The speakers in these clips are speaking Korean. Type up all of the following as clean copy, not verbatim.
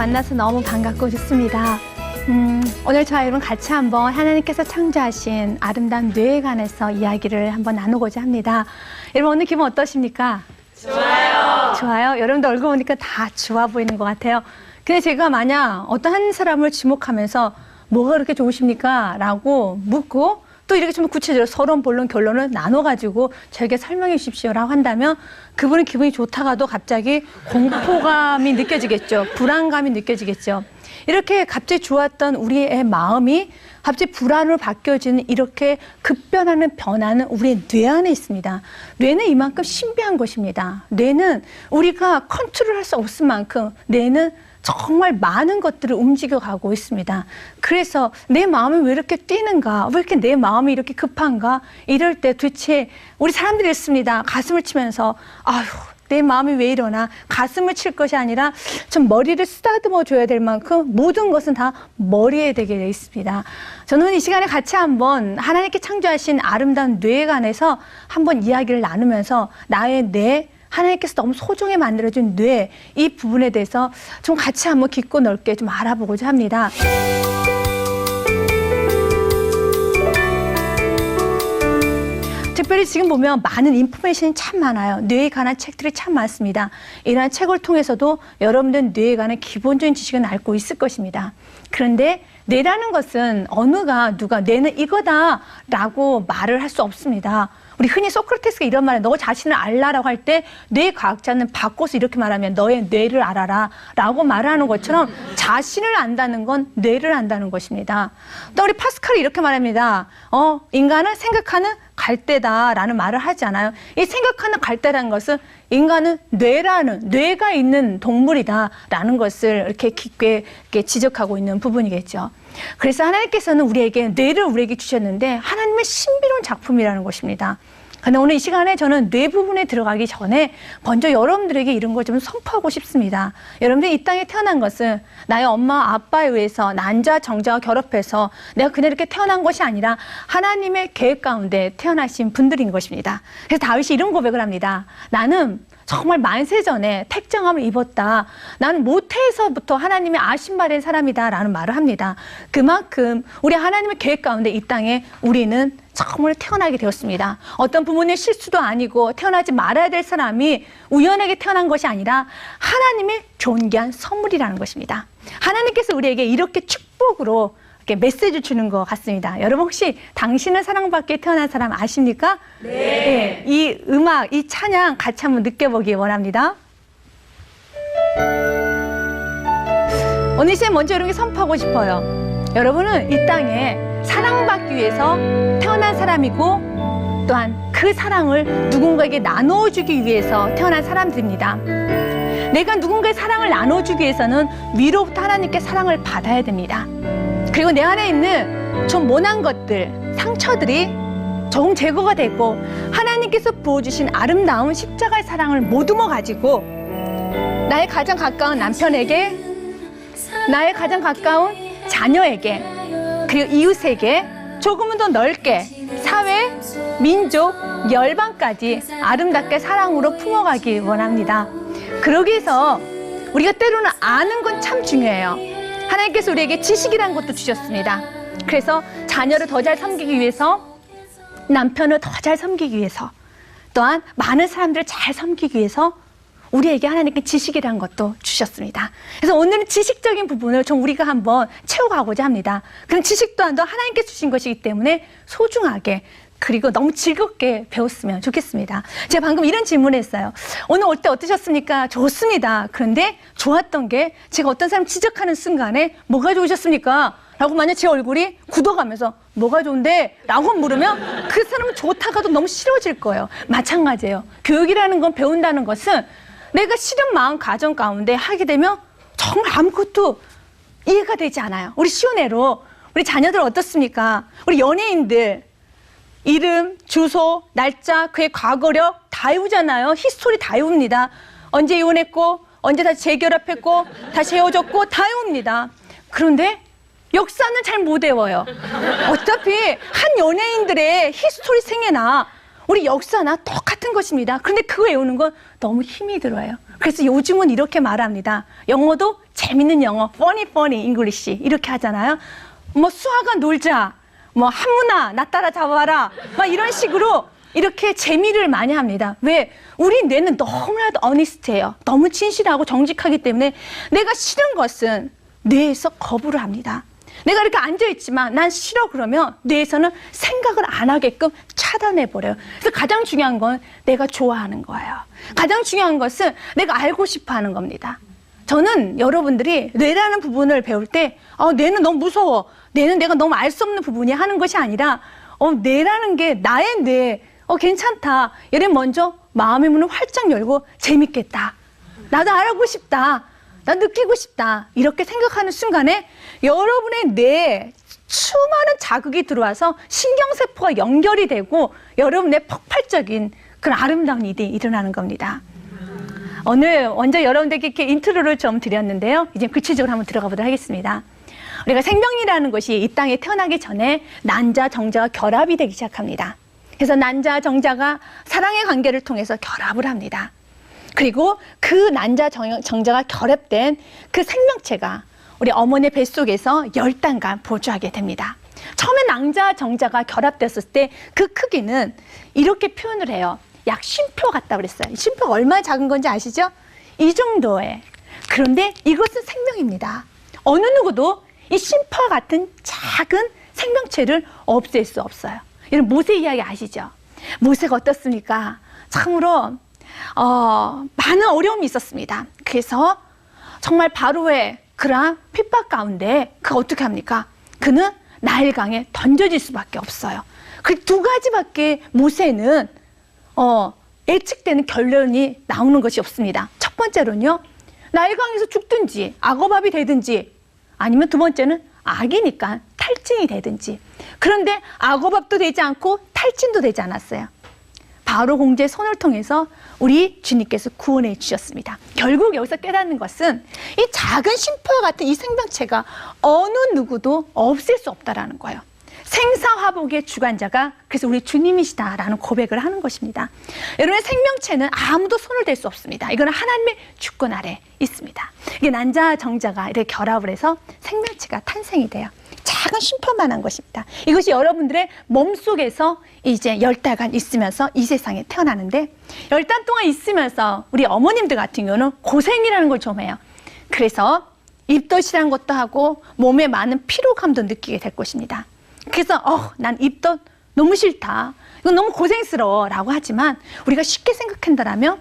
만나서 너무 반갑고 좋습니다. 오늘 저와 여러분 같이 한번 하나님께서 창조하신 아름다운 뇌에 관해서 이야기를 한번 나누고자 합니다. 여러분 오늘 기분 어떠십니까? 좋아요. 좋아요? 여러분들 얼굴 보니까 다 좋아 보이는 것 같아요. 근데 제가 만약 어떤 한 사람을 지목하면서 뭐가 그렇게 좋으십니까? 라고 묻고 또 이렇게 좀 구체적으로 서론, 본론, 결론을 나눠가지고 저에게 설명해 주십시오라고 한다면 그분은 기분이 좋다가도 갑자기 공포감이 느껴지겠죠. 불안감이 느껴지겠죠. 이렇게 갑자기 좋았던 우리의 마음이 갑자기 불안으로 바뀌어지는 이렇게 급변하는 변화는 우리의 뇌 안에 있습니다. 뇌는 이만큼 신비한 것입니다. 뇌는 우리가 컨트롤할 수 없을 만큼 뇌는 정말 많은 것들을 움직여가고 있습니다. 그래서 내 마음이 왜 이렇게 뛰는가? 왜 이렇게 내 마음이 이렇게 급한가? 이럴 때 도대체 우리 사람들이 있습니다. 가슴을 치면서 아휴 내 마음이 왜 이러나? 가슴을 칠 것이 아니라 좀 머리를 쓰다듬어 줘야 될 만큼 모든 것은 다 머리에 되게 되어 있습니다. 저는 이 시간에 같이 한번 하나님께 창조하신 아름다운 뇌에 관해서 한번 이야기를 나누면서 나의 뇌, 하나님께서 너무 소중히 만들어준 뇌, 이 부분에 대해서 좀 같이 한번 깊고 넓게 좀 알아보고자 합니다. 특별히 지금 보면 많은 인포메이션이 참 많아요. 뇌에 관한 책들이 참 많습니다. 이러한 책을 통해서도 여러분들 뇌에 관한 기본적인 지식은 알고 있을 것입니다. 그런데 뇌라는 것은 어느가 누가 뇌는 이거다라고 말을 할 수 없습니다. 우리 흔히 소크라테스가 이런 말을 너 자신을 알라라고 할 때 뇌과학자는 바꿔서 이렇게 말하면 너의 뇌를 알아라 라고 말하는 것처럼 자신을 안다는 건 뇌를 안다는 것입니다. 또 우리 파스칼이 이렇게 말합니다. 인간은 생각하는 갈대다라는 말을 하지 않아요. 이 생각하는 갈대라는 것은 인간은 뇌가 있는 동물이다라는 것을 이렇게 깊게 지적하고 있는 부분이겠죠. 그래서 하나님께서는 우리에게 뇌를 우리에게 주셨는데 하나님의 신비로운 작품이라는 것입니다. 근데 오늘 이 시간에 저는 뇌 부분에 들어가기 전에 먼저 여러분들에게 이런 걸 좀 선포하고 싶습니다. 여러분들이 이 땅에 태어난 것은 나의 엄마 아빠에 의해서 난자 정자와 결합해서 내가 그냥 이렇게 태어난 것이 아니라 하나님의 계획 가운데 태어나신 분들인 것입니다. 그래서 다윗이 이런 고백을 합니다. 나는 정말 만세 전에 택정함을 입었다. 나는 모태에서부터 하나님의 아신바된 사람이다 라는 말을 합니다. 그만큼 우리 하나님의 계획 가운데 이 땅에 우리는 처음으로 태어나게 되었습니다. 어떤 부모님의 실수도 아니고 태어나지 말아야 될 사람이 우연하게 태어난 것이 아니라 하나님의 존귀한 선물이라는 것입니다. 하나님께서 우리에게 이렇게 축복으로 이렇게 메시지 주는 것 같습니다. 여러분 혹시 당신은 사랑받게 태어난 사람 아십니까? 네. 이 음악, 이 찬양 같이 한번 느껴보기 원합니다. 오늘 시간 먼저 여러분께 선포하고 싶어요. 여러분은 이 땅에 사랑받기 위해서 태어난 사람이고 또한 그 사랑을 누군가에게 나눠주기 위해서 태어난 사람들입니다. 내가 누군가의 사랑을 나눠주기 위해서는 위로부터 하나님께 사랑을 받아야 됩니다. 그리고 내 안에 있는 좀 모난 것들, 상처들이 조금 제거가 되고 하나님께서 부어주신 아름다운 십자가의 사랑을 모두모 가지고 나의 가장 가까운 남편에게, 나의 가장 가까운 자녀에게, 그리고 이웃에게 조금은 더 넓게 사회, 민족, 열방까지 아름답게 사랑으로 품어가기 원합니다. 그러기 위해서 우리가 때로는 아는 건 참 중요해요. 하나님께서 우리에게 지식이라는 것도 주셨습니다. 그래서 자녀를 더 잘 섬기기 위해서, 남편을 더 잘 섬기기 위해서, 또한 많은 사람들을 잘 섬기기 위해서 우리에게 하나님께 지식이라는 것도 주셨습니다. 그래서 오늘은 지식적인 부분을 좀 우리가 한번 채워가고자 합니다. 그런 지식 또한도 하나님께 주신 것이기 때문에 소중하게 그리고 너무 즐겁게 배웠으면 좋겠습니다. 제가 방금 이런 질문을 했어요. 오늘 올 때 어떠셨습니까? 좋습니다. 그런데 좋았던 게 제가 어떤 사람 지적하는 순간에 뭐가 좋으셨습니까? 라고 만약 제 얼굴이 굳어가면서 뭐가 좋은데? 라고 물으면 그 사람은 좋다가도 너무 싫어질 거예요. 마찬가지예요. 교육이라는 건, 배운다는 것은 내가 싫은 마음 가정 가운데 하게 되면 정말 아무것도 이해가 되지 않아요. 우리 쉬운 예로 우리 자녀들 어떻습니까? 우리 연예인들 이름, 주소, 날짜, 그의 과거력 다 외우잖아요. 히스토리 다 외웁니다. 언제 이혼했고, 언제 다시 재결합했고, 다시 헤어졌고 다 외웁니다. 그런데 역사는 잘 못 외워요. 어차피 한 연예인들의 히스토리 생애나 우리 역사나 똑같은 것입니다. 그런데 그거 외우는 건 너무 힘이 들어요. 그래서 요즘은 이렇게 말합니다. 영어도 재밌는 영어, funny English 이렇게 하잖아요. 뭐 수아가 놀자, 뭐 한문아 나 따라 잡아라, 막 이런 식으로 이렇게 재미를 많이 합니다. 왜? 우리 뇌는 너무나도 어니스트해요. 너무 진실하고 정직하기 때문에 내가 싫은 것은 뇌에서 거부를 합니다. 내가 이렇게 앉아있지만 난 싫어 그러면 뇌에서는 생각을 안 하게끔 차단해버려요. 그래서 가장 중요한 건 내가 좋아하는 거예요. 가장 중요한 것은 내가 알고 싶어 하는 겁니다. 저는 여러분들이 뇌라는 부분을 배울 때 뇌는 너무 무서워, 뇌는 내가 너무 알 수 없는 부분이 하는 것이 아니라 뇌라는 게 나의 뇌, 괜찮다. 얘는 먼저 마음의 문을 활짝 열고 재밌겠다. 나도 알고 싶다. 나 느끼고 싶다. 이렇게 생각하는 순간에 여러분의 뇌에 수많은 자극이 들어와서 신경세포가 연결이 되고 여러분의 폭발적인 그런 아름다운 일이 일어나는 겁니다. 오늘 먼저 여러분들께 이렇게 인트로를 좀 드렸는데요. 이제 구체적으로 한번 들어가 보도록 하겠습니다. 우리가 생명이라는 것이 이 땅에 태어나기 전에 난자, 정자가 결합이 되기 시작합니다. 그래서 난자, 정자가 사랑의 관계를 통해서 결합을 합니다. 그리고 그 난자, 정자가 결합된 그 생명체가 우리 어머니의 뱃속에서 10달간 보존하게 됩니다. 처음에 난자, 정자가 결합됐을 때 그 크기는 이렇게 표현을 해요. 약 쉼표 같다 그랬어요. 쉼표가 얼마나 작은 건지 아시죠? 이 정도에. 그런데 이것은 생명입니다. 어느 누구도 이 쉼표와 같은 작은 생명체를 없앨 수 없어요. 여러분 모세 이야기 아시죠? 모세가 어떻습니까? 참으로 많은 어려움이 있었습니다. 그래서 정말 바로의 그러한 핍박 가운데 어떻게 합니까? 그는 나일강에 던져질 수밖에 없어요. 그 두 가지밖에 모세는 예측되는 결론이 나오는 것이 없습니다. 첫 번째로는요, 나일강에서 죽든지 악어밥이 되든지, 아니면 두 번째는 악이니까 탈진이 되든지. 그런데 악어밥도 되지 않고 탈진도 되지 않았어요. 바로 공주의 손을 통해서 우리 주님께서 구원해 주셨습니다. 결국 여기서 깨닫는 것은 이 작은 쉼표와 같은 이 생명체가 어느 누구도 없앨 수 없다라는 거예요. 생사화복의 주관자가 그래서 우리 주님이시다라는 고백을 하는 것입니다. 여러분의 생명체는 아무도 손을 댈 수 없습니다. 이거는 하나님의 주권 아래 있습니다. 이게 난자 정자가 이렇게 결합을 해서 생명체가 탄생이 돼요. 작은 쉼표만한 것입니다. 이것이 여러분들의 몸속에서 이제 10달간 있으면서 이 세상에 태어나는데 10달 동안 있으면서 우리 어머님들 같은 경우는 고생이라는 걸 좀 해요. 그래서 입덧이라는 것도 하고 몸에 많은 피로감도 느끼게 될 것입니다. 그래서 난 입덧 너무 싫다. 이건 너무 고생스러워 라고 하지만 우리가 쉽게 생각한다면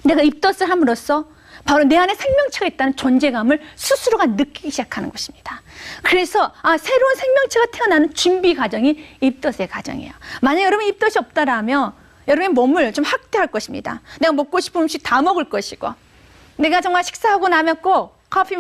내가 입덧을 함으로써 바로 내 안에 생명체가 있다는 존재감을 스스로가 느끼기 시작하는 것입니다. 그래서 새로운 생명체가 태어나는 준비 과정이 입덧의 과정이에요. 만약 여러분 입덧이 없다라면 여러분의 몸을 좀 학대할 것입니다. 내가 먹고 싶은 음식 다 먹을 것이고 내가 정말 식사하고 나면 꼭 커피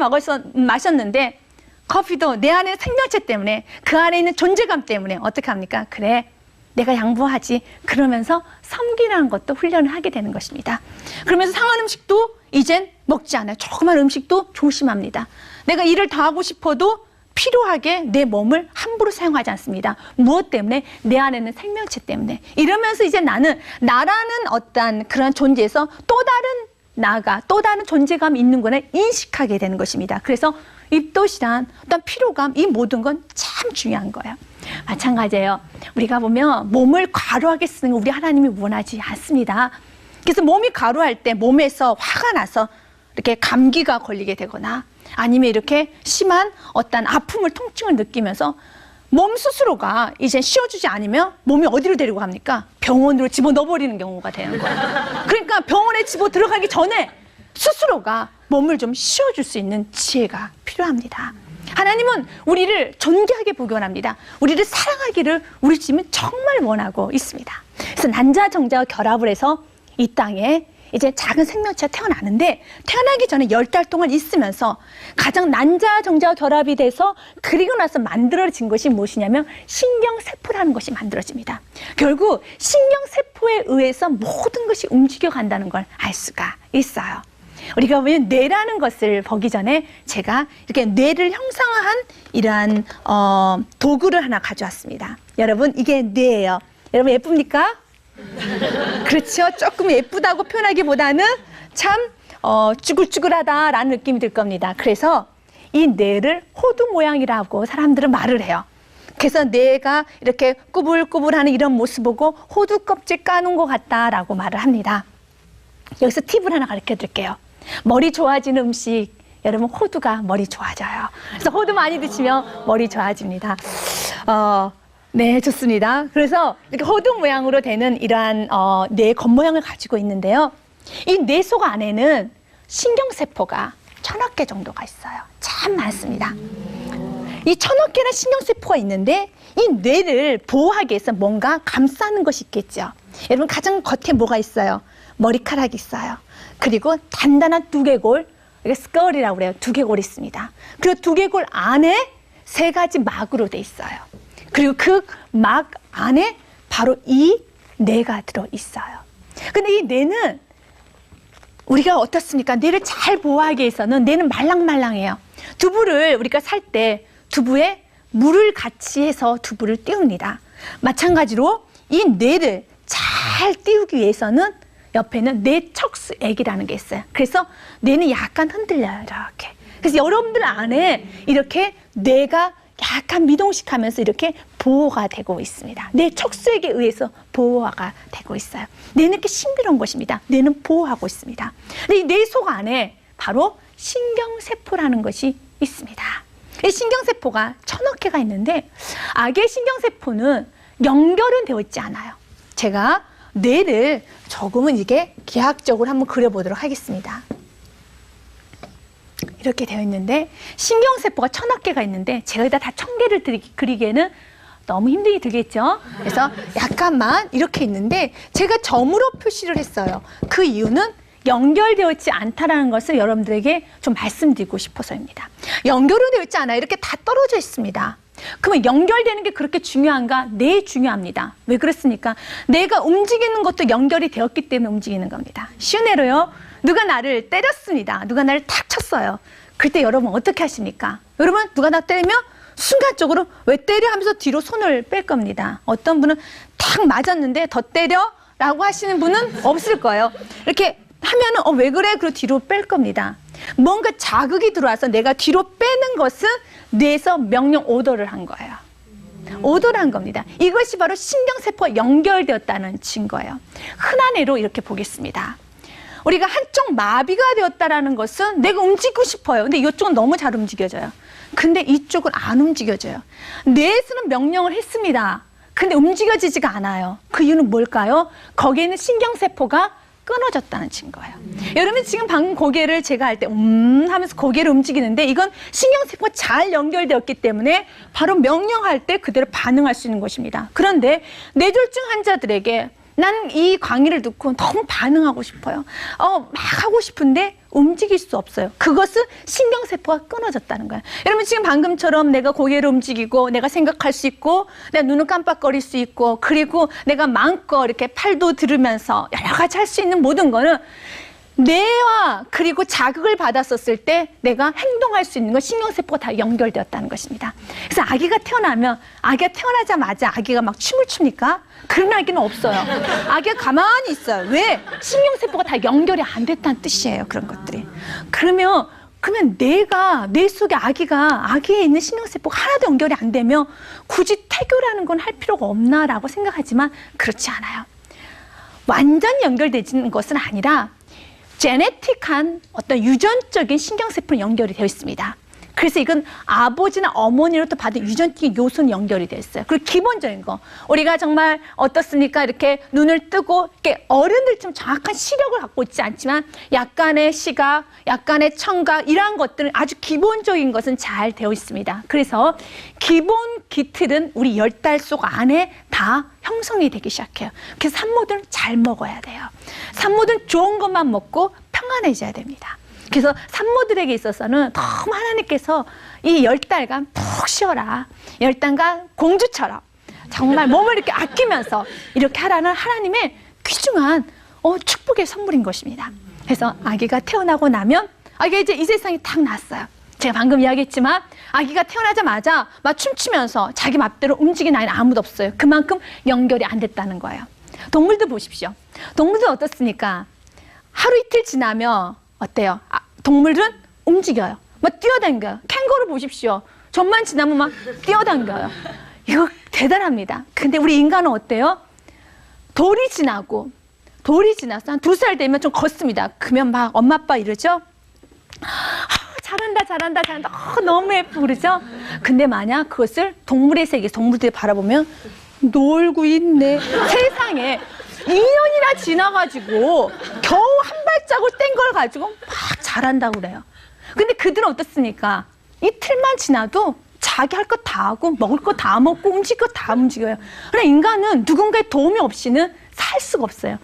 마셨는데 커피도 내 안에 생명체 때문에 그 안에 있는 존재감 때문에 어떻게 합니까? 그래 내가 양보하지. 그러면서 섬기라는 것도 훈련을 하게 되는 것입니다. 그러면서 상한 음식도 이젠 먹지 않아요. 조그만 음식도 조심합니다. 내가 일을 더 하고 싶어도 필요하게 내 몸을 함부로 사용하지 않습니다. 무엇 때문에? 내 안에 있는 생명체 때문에. 이러면서 이제 나는 나라는 어떤 그런 존재에서 또 다른 나가 또 다른 존재감이 있는 것을 인식하게 되는 것입니다. 그래서 입덧이란 어떤 피로감, 이 모든 건 참 중요한 거예요. 마찬가지예요. 우리가 보면 몸을 과로하게 쓰는 거 우리 하나님이 원하지 않습니다. 그래서 몸이 과로할 때 몸에서 화가 나서 이렇게 감기가 걸리게 되거나 아니면 이렇게 심한 어떤 아픔을 통증을 느끼면서 몸 스스로가 이제 쉬어주지 않으면 몸이 어디로 데리고 갑니까? 병원으로 집어넣어버리는 경우가 되는 거예요. 그러니까 병원에 집어 들어가기 전에 스스로가 몸을 좀 쉬어줄 수 있는 지혜가 필요합니다. 하나님은 우리를 존귀하게 보기 원합니다. 우리를 사랑하기를 우리 주님은 정말 원하고 있습니다. 그래서 난자 정자와 결합을 해서 이 땅에 이제 작은 생명체가 태어나는데 태어나기 전에 10달 동안 있으면서 가장 난자 정자와 결합이 돼서 그리고 나서 만들어진 것이 무엇이냐면 신경세포라는 것이 만들어집니다. 결국 신경세포에 의해서 모든 것이 움직여 간다는 걸 알 수가 있어요. 우리가 보면 뇌라는 것을 보기 전에 제가 이렇게 뇌를 형상화한 이러한 도구를 하나 가져왔습니다. 여러분 이게 뇌예요. 여러분 예쁩니까? 그렇죠. 조금 예쁘다고 표현하기보다는 참 쭈글쭈글하다라는 느낌이 들 겁니다. 그래서 이 뇌를 호두 모양이라고 사람들은 말을 해요. 그래서 뇌가 이렇게 꾸불꾸불하는 이런 모습 보고 호두 껍질 까놓은 것 같다라고 말을 합니다. 여기서 팁을 하나 가르쳐 드릴게요. 머리 좋아지는 음식, 여러분 호두가 머리 좋아져요. 그래서 호두 많이 드시면 머리 좋아집니다. 네, 좋습니다. 그래서 이렇게 호두 모양으로 되는 이러한 뇌 겉모양을 가지고 있는데요. 이 뇌 속 안에는 신경세포가 1000억 개 정도가 있어요. 참 많습니다. 이 1000억 개의 신경세포가 있는데 이 뇌를 보호하기 위해서 뭔가 감싸는 것이 있겠죠. 여러분 가장 겉에 뭐가 있어요? 머리카락이 있어요. 그리고 단단한 두개골, 이게 스컬이라고 그래요. 두개골이 있습니다. 그리고 두개골 안에 3가지 막으로 돼 있어요. 그리고 그 막 안에 바로 이 뇌가 들어 있어요. 근데 이 뇌는 우리가 어떻습니까? 뇌를 잘 보호하기 위해서는 뇌는 말랑말랑해요. 두부를 우리가 살 때 두부에 물을 같이 해서 두부를 띄웁니다. 마찬가지로 이 뇌를 잘 띄우기 위해서는 옆에는 뇌척수액이라는 게 있어요. 그래서 뇌는 약간 흔들려요, 이렇게. 그래서 여러분들 안에 이렇게 뇌가 약간 미동식하면서 이렇게 보호가 되고 있습니다. 뇌척수액에 의해서 보호가 되고 있어요. 뇌는 이렇게 싱그러운 것입니다. 뇌는 보호하고 있습니다. 근데 이 뇌 속 안에 바로 신경세포라는 것이 있습니다. 이 신경세포가 1000억 개가 있는데 악의 신경세포는 연결은 되어 있지 않아요. 제가 뇌를 조금은 이게 기하학적으로 한번 그려보도록 하겠습니다. 이렇게 되어 있는데 신경세포가 1000억 개가 있는데 제가 여기다 다 1000개를 그리기에는 너무 힘들게 들겠죠. 그래서 약간만 이렇게 있는데 제가 점으로 표시를 했어요. 그 이유는 연결되어 있지 않다라는 것을 여러분들에게 좀 말씀드리고 싶어서입니다. 연결은 되어 있지 않아요. 이렇게 다 떨어져 있습니다. 그러면 연결되는 게 그렇게 중요한가? 네, 중요합니다. 왜 그렇습니까? 내가 움직이는 것도 연결이 되었기 때문에 움직이는 겁니다. 쉬운 예로요. 누가 나를 때렸습니다. 누가 나를 탁 쳤어요. 그때 여러분 어떻게 하십니까? 여러분 누가 나 때리면 순간적으로 왜 때려 하면서 뒤로 손을 뺄 겁니다. 어떤 분은 탁 맞았는데 더 때려? 라고 하시는 분은 없을 거예요. 이렇게 하면은 왜 그래? 그리고 뒤로 뺄 겁니다. 뭔가 자극이 들어와서 내가 뒤로 빼는 것은 뇌에서 명령 오더를 한 거예요. 오더를 한 겁니다. 이것이 바로 신경세포가 연결되었다는 증거예요. 흔한 예로 이렇게 보겠습니다. 우리가 한쪽 마비가 되었다는 것은 내가 움직이고 싶어요. 근데 이쪽은 너무 잘 움직여져요. 근데 이쪽은 안 움직여져요. 뇌에서는 명령을 했습니다. 근데 움직여지지가 않아요. 그 이유는 뭘까요? 거기에 있는 신경세포가 끊어졌다는 증거예요. 여러분 지금 방금 고개를 제가 할 때 하면서 고개를 움직이는데 이건 신경세포가 잘 연결되었기 때문에 바로 명령할 때 그대로 반응할 수 있는 것입니다. 그런데 뇌졸중 환자들에게 난 이 강의를 듣고 너무 반응하고 싶어요. 막 하고 싶은데 움직일 수 없어요. 그것은 신경세포가 끊어졌다는 거예요. 여러분 지금 방금처럼 내가 고개를 움직이고 내가 생각할 수 있고 내가 눈을 깜빡거릴 수 있고 그리고 내가 마음껏 이렇게 팔도 들으면서 여러 가지 할 수 있는 모든 거는 뇌와 그리고 자극을 받았었을 때 내가 행동할 수 있는 건 신경세포가 다 연결되었다는 것입니다. 그래서 아기가 태어나면 아기가 태어나자마자 아기가 막 춤을 춥니까? 그런 아기는 없어요. 아기가 가만히 있어요. 왜? 신경세포가 다 연결이 안 됐다는 뜻이에요. 그런 것들이. 그러면 뇌 속에 아기에 있는 신경세포가 하나도 연결이 안 되면 굳이 태교라는 건 할 필요가 없나라고 생각하지만 그렇지 않아요. 완전히 연결되는 것은 아니라 제네틱한 어떤 유전적인 신경세포는 연결이 되어 있습니다. 그래서 이건 아버지나 어머니로부터 받은 유전적인 요소는 연결이 되어 있어요. 그리고 기본적인 거 우리가 정말 어떻습니까? 이렇게 눈을 뜨고 이렇게 어른들 좀 정확한 시력을 갖고 있지 않지만 약간의 시각, 약간의 청각 이러한 것들은 아주 기본적인 것은 잘 되어 있습니다. 그래서 기본 기틀은 우리 10달 속 안에 다 형성이 되기 시작해요. 그래서 산모들은 잘 먹어야 돼요. 산모들은 좋은 것만 먹고 평안해져야 됩니다. 그래서 산모들에게 있어서는 너무 하나님께서 이 10달간 푹 쉬어라. 10달간 공주처럼 정말 몸을 이렇게 아끼면서 이렇게 하라는 하나님의 귀중한 축복의 선물인 것입니다. 그래서 아기가 태어나고 나면 아기가 이제 이 세상에 딱 났어요. 제가 방금 이야기했지만 아기가 태어나자마자 막 춤추면서 자기 맘대로 움직이는 아이는 아무도 없어요. 그만큼 연결이 안 됐다는 거예요. 동물들 보십시오. 동물들 어떻습니까? 하루 이틀 지나면 어때요? 동물은 움직여요. 막 뛰어다녀요. 캥거루 보십시오. 전만 지나면 막 뛰어다녀요. 이거 대단합니다. 근데 우리 인간은 어때요? 돌이 지나서 한 2살 되면 좀 걷습니다. 그러면 막 엄마 아빠 이러죠? 잘한다. 너무 예쁘고 그러죠? 근데 만약 그것을 동물의 세계, 동물들이 바라보면 놀고 있네. 세상에 2년이나 지나가지고 겨우 한 발자국 뗀 걸 가지고 막 잘한다고 그래요. 근데 그들은 어떻습니까? 이틀만 지나도 자기 할 것 다 하고 먹을 거 다 먹고 움직일 거 다 움직여요. 그러나 인간은 누군가의 도움이 없이는 살 수가 없어요.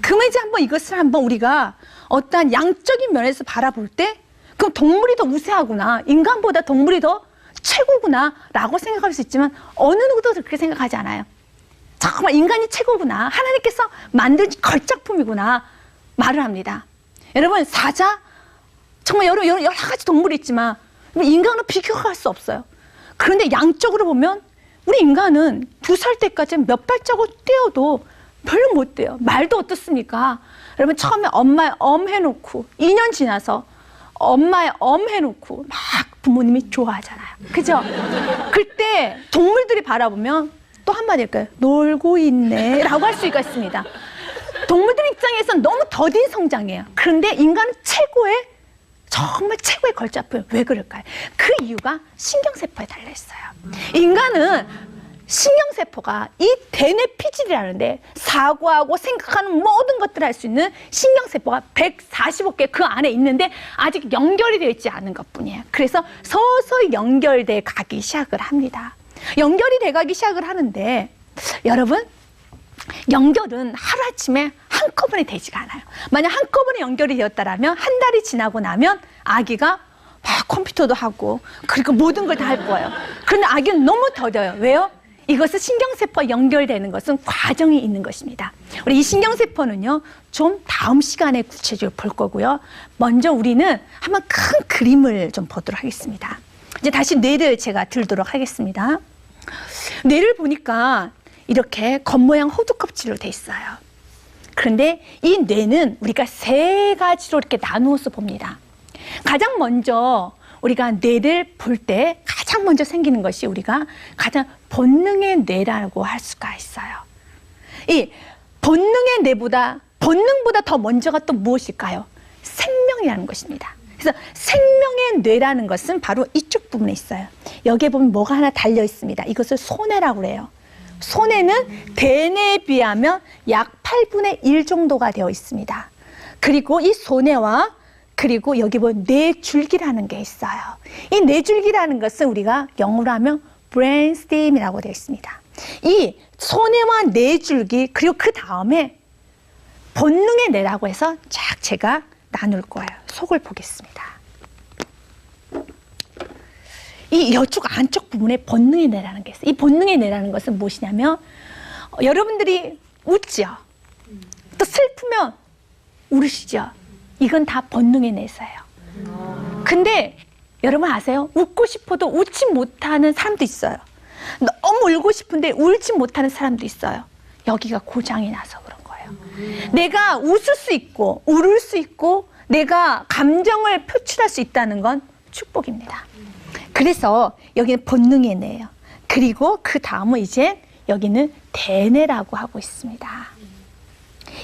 그러면 이제 이것을 우리가 어떠한 양적인 면에서 바라볼 때 그럼 동물이 더 우세하구나, 인간보다 동물이 더 최고구나 라고 생각할 수 있지만 어느 누구도 그렇게 생각하지 않아요. 정말 인간이 최고구나, 하나님께서 만든 걸작품이구나 말을 합니다. 여러분, 사자 정말 여러 가지 동물이 있지만 인간은 비교할 수 없어요. 그런데 양적으로 보면 우리 인간은 2살 때까지 몇 발자국 뛰어도 별로 못 돼요. 말도 어떻습니까? 여러분, 처음에 엄마의 해놓고 2년 지나서 엄마의 해놓고 막 부모님이 좋아하잖아요. 그죠? 그때 동물들이 바라보면 또 한마디 할까요? 놀고 있네 라고 할 수가 있습니다. 동물들 입장에서는 너무 더딘 성장이에요. 그런데 인간은 정말 최고의 걸작품. 왜 그럴까요? 그 이유가 신경세포에 달려있어요. 인간은 신경세포가 이 대뇌 피질이라는데 사고하고 생각하는 모든 것들을 할 수 있는 신경세포가 145개 그 안에 있는데 아직 연결이 되어 있지 않은 것뿐이에요. 그래서 서서히 연결돼 가기 시작을 합니다. 연결이 돼 가기 시작을 하는데 여러분, 연결은 하루아침에 한꺼번에 되지가 않아요. 만약 한꺼번에 연결이 되었다라면 한 달이 지나고 나면 아기가 막 컴퓨터도 하고 그리고 모든 걸 다 할 거예요. 그런데 아기는 너무 더뎌요. 왜요? 이것은 신경세포와 연결되는 것은 과정이 있는 것입니다. 우리 이 신경세포는요, 좀 다음 시간에 구체적으로 볼 거고요. 먼저 우리는 한번 큰 그림을 좀 보도록 하겠습니다. 이제 다시 뇌를 제가 들도록 하겠습니다. 뇌를 보니까 이렇게 겉모양 호두 껍질로 돼 있어요. 그런데 이 뇌는 우리가 3가지로 이렇게 나누어서 봅니다. 가장 먼저 우리가 뇌를 볼 때 가장 먼저 생기는 것이 우리가 가장 본능의 뇌라고 할 수가 있어요. 이 본능의 뇌보다, 본능보다 더 먼저가 또 무엇일까요? 생명이라는 것입니다. 그래서 생명의 뇌라는 것은 바로 이쪽 부분에 있어요. 여기에 보면 뭐가 하나 달려 있습니다. 이것을 소뇌라고 해요. 소뇌는 대뇌에 비하면 약 8분의 1 정도가 되어 있습니다. 그리고 이 소뇌와 그리고 여기 보면 뇌줄기라는 게 있어요. 이 뇌줄기라는 것은 우리가 영어로 하면 brainstem이라고 되어 있습니다. 이 소뇌와 뇌줄기 그리고 그 다음에 본능의 뇌라고 해서 쫙 제가 나눌 거예요. 속을 보겠습니다. 이 이쪽 안쪽 부분에 본능의 뇌라는 게 있어요. 이 본능의 뇌라는 것은 무엇이냐면 여러분들이 웃죠. 또 슬프면 울으시죠. 이건 다 본능의 뇌서예요. 근데 여러분 아세요? 웃고 싶어도 웃지 못하는 사람도 있어요. 너무 울고 싶은데 울지 못하는 사람도 있어요. 여기가 고장이 나서 그런 거예요. 내가 웃을 수 있고 울을 수 있고 내가 감정을 표출할 수 있다는 건 축복입니다. 그래서 여기는 본능의 뇌예요. 그리고 그 다음은 이제 여기는 대뇌라고 하고 있습니다.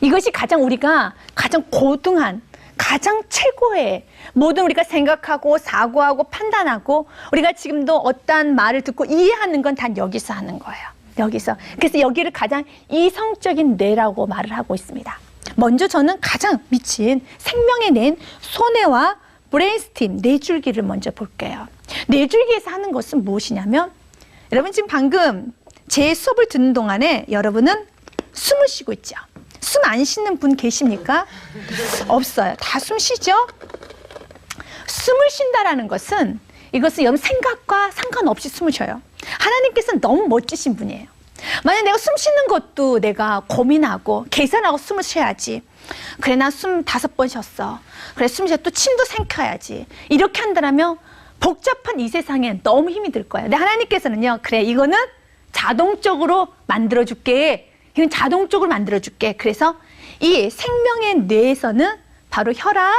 이것이 우리가 가장 고등한, 가장 최고의 모든 우리가 생각하고 사고하고 판단하고 우리가 지금도 어떠한 말을 듣고 이해하는 건 다 여기서 하는 거예요. 여기서. 그래서 여기를 가장 이성적인 뇌라고 말을 하고 있습니다. 먼저 저는 가장 미친 생명의 뇌인 소뇌와 브레인스팀, 뇌줄기를 먼저 볼게요. 뇌줄기에서 하는 것은 무엇이냐면 여러분 지금 방금 제 수업을 듣는 동안에 여러분은 숨을 쉬고 있죠. 숨 안 쉬는 분 계십니까? 없어요. 다 숨 쉬죠? 숨을 쉰다라는 것은 이것은 여러분 생각과 상관없이 숨을 쉬어요. 하나님께서는 너무 멋지신 분이에요. 만약 내가 숨 쉬는 것도 내가 고민하고 계산하고 숨을 쉬어야지. 그래 나 숨 5번 쉬었어. 그래 숨 쉬어 또 침도 삼켜야지. 이렇게 한다면 복잡한 이 세상에 너무 힘이 들 거예요. 근데 하나님께서는요. 그래 이거는 자동적으로 만들어줄게. 이건 자동적으로 만들어줄게. 그래서 이 생명의 뇌에서는 바로 혈압,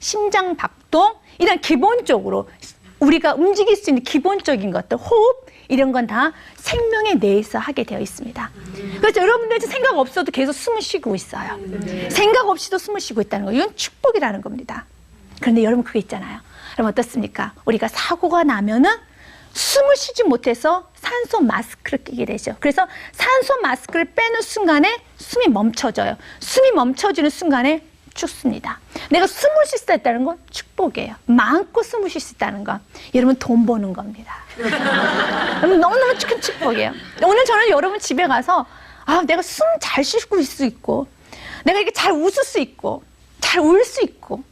심장 박동, 이런 기본적으로 우리가 움직일 수 있는 기본적인 것들, 호흡, 이런 건 다 생명의 뇌에서 하게 되어 있습니다. 그래서 여러분들 생각 없어도 계속 숨을 쉬고 있어요. 생각 없이도 숨을 쉬고 있다는 거, 이건 축복이라는 겁니다. 그런데 여러분 그게 있잖아요. 그럼 어떻습니까? 우리가 사고가 나면은 숨을 쉬지 못해서 산소 마스크를 끼게 되죠. 그래서 산소 마스크를 빼는 순간에 숨이 멈춰져요. 숨이 멈춰지는 순간에 죽습니다. 내가 숨을 쉴 수 있다는 건 축복이에요. 마음껏 숨을 쉴 수 있다는 건 여러분 돈 버는 겁니다. 너무너무 큰 축복이에요. 오늘 저는 여러분 집에 가서 내가 숨 잘 쉬고 있을 수 있고, 내가 이렇게 잘 웃을 수 있고, 잘 울 수 있고,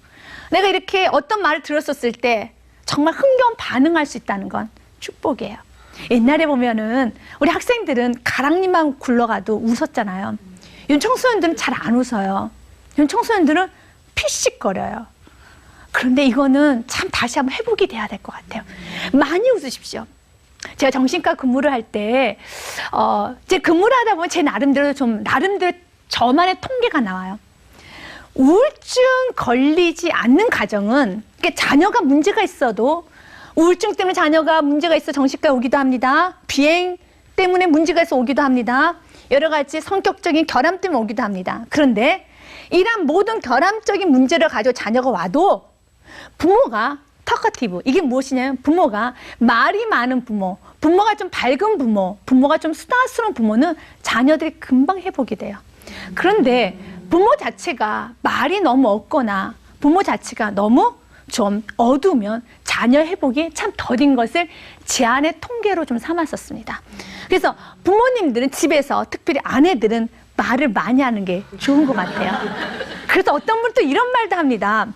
내가 이렇게 어떤 말을 들었었을 때 정말 흥겨운 반응할 수 있다는 건 축복이에요. 옛날에 보면은 우리 학생들은 가랑잎만 굴러가도 웃었잖아요. 요즘 청소년들은 잘 안 웃어요. 요즘 청소년들은 피식거려요. 그런데 이거는 참 다시 한번 회복이 돼야 될 것 같아요. 많이 웃으십시오. 제가 정신과 근무를 할 때, 제 근무를 하다 보면 제 나름대로 저만의 통계가 나와요. 우울증 걸리지 않는 가정은, 자녀가 문제가 있어도 우울증 때문에 자녀가 문제가 있어 정신과에 오기도 합니다. 비행 때문에 문제가 있어 오기도 합니다. 여러 가지 성격적인 결함 때문에 오기도 합니다. 그런데 이런 모든 결함적인 문제를 가지고 자녀가 와도 부모가 터커티브, 이게 무엇이냐면 부모가 말이 많은 부모, 부모가 좀 밝은 부모, 부모가 좀 수다스러운 부모는 자녀들이 금방 회복이 돼요. 그런데 부모 자체가 말이 너무 없거나 부모 자체가 너무 좀 어두우면 자녀 회복이 참 더딘 것을 제 안의 통계로 좀 삼았었습니다. 그래서 부모님들은 집에서, 특별히 아내들은 말을 많이 하는 게 좋은 것 같아요. 그래서 어떤 분은 또 이런 말도 합니다.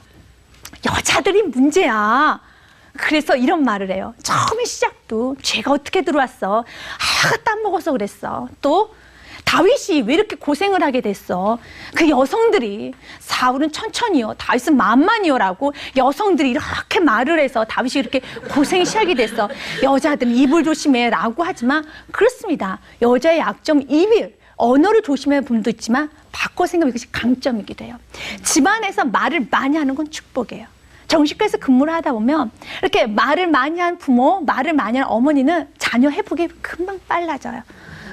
여자들이 문제야. 그래서 이런 말을 해요. 처음에 시작도 죄가 어떻게 들어왔어? 땀 먹어서 그랬어. 또 다윗이 왜 이렇게 고생을 하게 됐어? 그 여성들이 사울은 천천히요, 다윗은 만만히요라고 여성들이 이렇게 말을 해서 다윗이 이렇게 고생이 시작이 됐어. 여자들은 입을 조심해라고 하지만 그렇습니다. 여자의 약점 입을, 언어를 조심해야 하는 분도 있지만 바꿔 생각하면 이것이 강점이기도 해요. 집안에서 말을 많이 하는 건 축복이에요. 정신과에서 근무를 하다 보면 이렇게 말을 많이 한 부모, 말을 많이 한 어머니는 자녀 회복이 금방 빨라져요.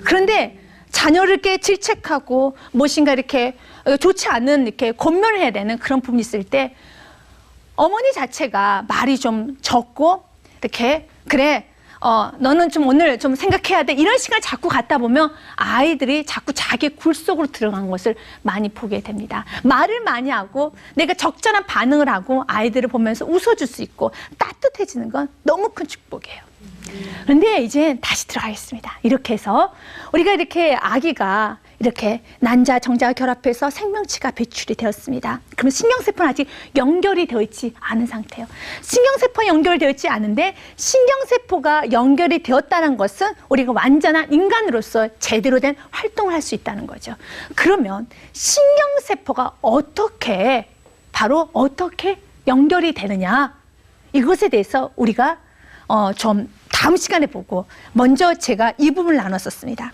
그런데 자녀를 이렇게 질책하고 무엇인가 이렇게 좋지 않은 이렇게 권면을 해야 되는 그런 부분이 있을 때 어머니 자체가 말이 좀 적고 이렇게 그래, 너는 좀 오늘 좀 생각해야 돼, 이런 시간을 자꾸 갖다 보면 아이들이 자꾸 자기 굴 속으로 들어간 것을 많이 보게 됩니다. 말을 많이 하고 내가 적절한 반응을 하고 아이들을 보면서 웃어줄 수 있고 따뜻해지는 건 너무 큰 축복이에요. 그런데 이제 다시 들어가겠습니다. 이렇게 해서 우리가 이렇게 아기가 이렇게 난자, 정자가 결합해서 생명체가 배출이 되었습니다. 그러면 신경세포는 아직 연결이 되어 있지 않은 상태예요. 신경세포가 연결되어 있지 않은데 신경세포가 연결이 되었다는 것은 우리가 완전한 인간으로서 제대로 된 활동을 할 수 있다는 거죠. 그러면 신경세포가 어떻게 연결이 되느냐, 이것에 대해서 우리가 좀 다음 시간에 보고, 먼저 제가 이 부분을 나눴었습니다.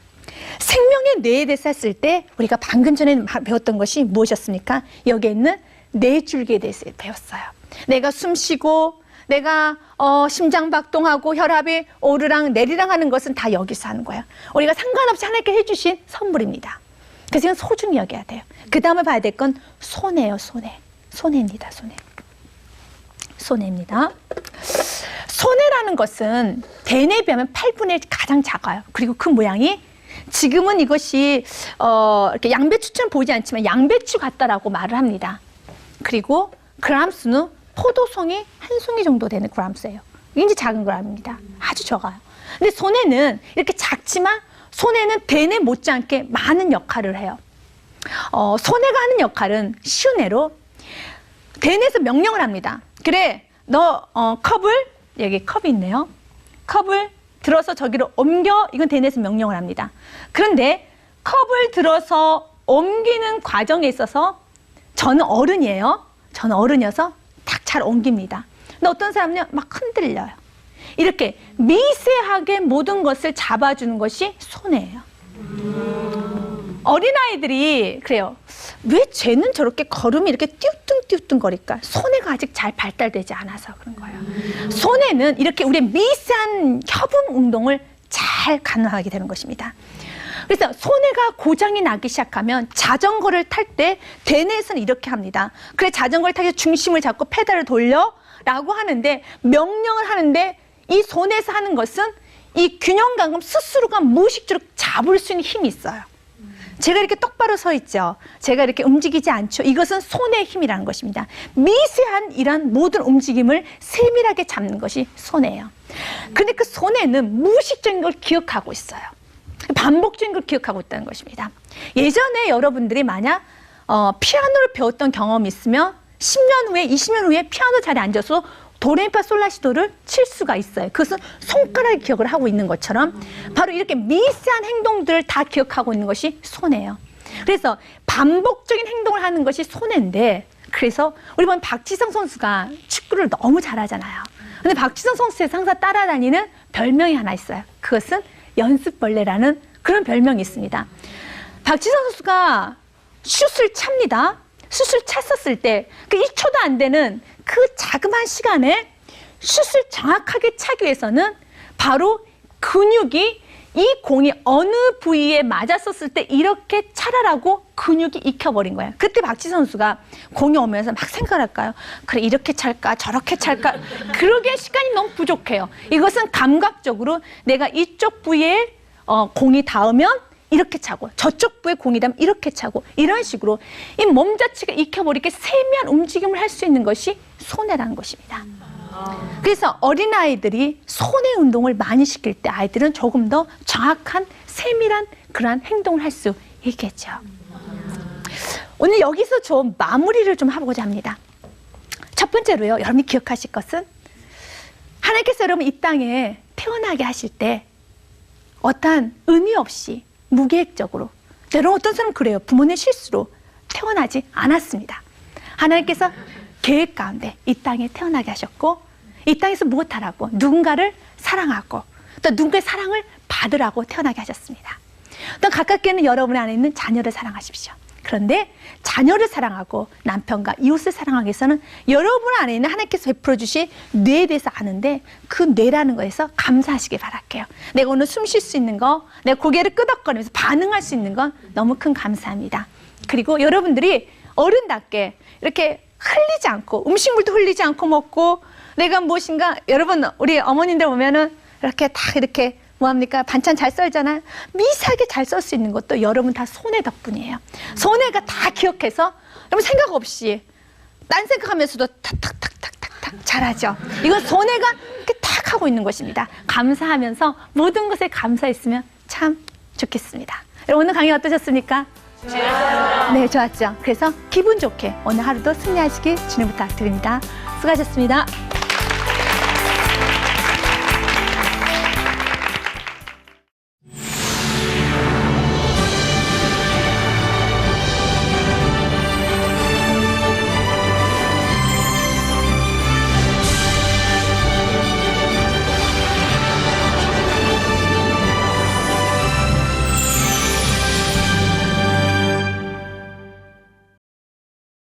생명의 뇌에 대해서 했을 때 우리가 방금 전에 배웠던 것이 무엇이었습니까? 여기에 있는 뇌줄기에 대해서 배웠어요. 내가 숨 쉬고 내가 심장 박동하고 혈압이 오르락 내리락 하는 것은 다 여기서 하는 거예요. 우리가 상관없이 하나님께 해주신 선물입니다. 그래서 이건 소중히 여겨야 돼요. 그 다음에 봐야 될 건 손해예요. 손해입니다. 손해입니다. 손해라는 것은 대뇌에 비하면 8분의 1 가장 작아요. 그리고 그 모양이 지금은 이것이 이렇게 양배추처럼 보이지 않지만 양배추 같다라고 말을 합니다. 그리고 그람 수는 포도송이 한 송이 정도 되는 그람 수예요. 굉장히 작은 그람입니다. 아주 적어요. 근데 손해는 이렇게 작지만 손해는 대뇌 못지않게 많은 역할을 해요. 손해가 하는 역할은 쉬운 예로 대뇌에서 명령을 합니다. 그래, 너 컵을, 여기 컵이 있네요. 컵을 들어서 저기로 옮겨. 이건 대뇌에서 명령을 합니다. 그런데 컵을 들어서 옮기는 과정에 있어서 저는 어른이에요. 저는 어른이어서 딱 잘 옮깁니다. 근데 어떤 사람은요, 막 흔들려요. 이렇게 미세하게 모든 것을 잡아주는 것이 손해예요. 어린아이들이 그래요. 왜 쟤는 저렇게 걸음이 이렇게 띄우뚱띄우뚱거릴까? 손해가 아직 잘 발달되지 않아서 그런 거예요. 손해는 이렇게 우리의 미세한 협음 운동을 잘 가능하게 되는 것입니다. 그래서 손해가 고장이 나기 시작하면 자전거를 탈 때 대뇌에서는 이렇게 합니다. 그래, 자전거를 타기 위해서 중심을 잡고 페달을 돌려 라고 하는데, 명령을 하는데 이 손에서 하는 것은 이 균형감금 스스로가 무의식적으로 잡을 수 있는 힘이 있어요. 제가 이렇게 똑바로 서 있죠. 제가 이렇게 움직이지 않죠. 이것은 손의 힘이라는 것입니다. 미세한 이런 모든 움직임을 세밀하게 잡는 것이 손해예요. 그런데 그 손해는 무의식적인 걸 기억하고 있어요. 반복적인 걸 기억하고 있다는 것입니다. 예전에 여러분들이 만약 피아노를 배웠던 경험이 있으면 10년 후에, 20년 후에 피아노 자리에 앉아서 도레미파솔라시도를 칠 수가 있어요. 그것은 손가락이 기억을 하고 있는 것처럼 바로 이렇게 미세한 행동들을 다 기억하고 있는 것이 손해예요. 그래서 반복적인 행동을 하는 것이 손해인데, 그래서 우리 보면 박지성 선수가 축구를 너무 잘하잖아요. 근데 박지성 선수의 항상 따라다니는 별명이 하나 있어요. 그것은 연습벌레라는 그런 별명이 있습니다. 박지성 선수가 슛을 찹니다. 슛을 찼었을 때 그 1초도 안 되는 그 자그마한 시간에 슛을 정확하게 차기 위해서는 바로 근육이 이 공이 어느 부위에 맞았었을 때 이렇게 차라라고 근육이 익혀버린 거예요. 그때 박지성 선수가 공이 오면서 막 생각할까요? 그래, 이렇게 찰까 저렇게 찰까? 그러기에 시간이 너무 부족해요. 이것은 감각적으로 내가 이쪽 부위에 공이 닿으면 이렇게 차고, 저쪽 부에 공이 닿으면 이렇게 차고, 이런 식으로 이 몸 자체가 익혀버리게 세미한 움직임을 할 수 있는 것이 손해라는 것입니다. 그래서 어린아이들이 손해 운동을 많이 시킬 때 아이들은 조금 더 정확한 세밀한 그러한 행동을 할 수 있겠죠. 오늘 여기서 좀 마무리를 좀 해보고자 합니다. 첫 번째로요, 여러분이 기억하실 것은 하나님께서 여러분 이 땅에 태어나게 하실 때 어떠한 의미 없이 무계획적으로, 때로 어떤 사람은 그래요. 부모님의 실수로 태어나지 않았습니다. 하나님께서 계획 가운데 이 땅에 태어나게 하셨고, 이 땅에서 무엇하라고? 누군가를 사랑하고 또 누군가의 사랑을 받으라고 태어나게 하셨습니다. 또 가깝게 있는 여러분 안에 있는 자녀를 사랑하십시오. 그런데 자녀를 사랑하고 남편과 이웃을 사랑하기 위해서는 여러분 안에 있는 하나님께서 베풀어 주신 뇌에 대해서 아는데, 그 뇌라는 거에서 감사하시길 바랄게요. 내가 오늘 숨 쉴 수 있는 거, 내가 고개를 끄덕거리면서 반응할 수 있는 건 너무 큰 감사합니다. 그리고 여러분들이 어른답게 이렇게 흘리지 않고, 음식물도 흘리지 않고 먹고, 내가 무엇인가, 여러분 우리 어머님들 보면은 이렇게 다 이렇게 뭐합니까? 반찬 잘 썰잖아요. 미세하게 잘 썰 수 있는 것도 여러분 다 손해 덕분이에요. 손해가 다 기억해서 여러분 생각 없이 딴 생각하면서도 탁탁탁탁탁탁 잘하죠. 이건 손해가 이렇게 탁 하고 있는 것입니다. 감사하면서 모든 것에 감사했으면 참 좋겠습니다. 여러분 오늘 강의 어떠셨습니까? 네, 좋았죠. 그래서 기분 좋게 오늘 하루도 승리하시길 주님 부탁드립니다. 수고하셨습니다.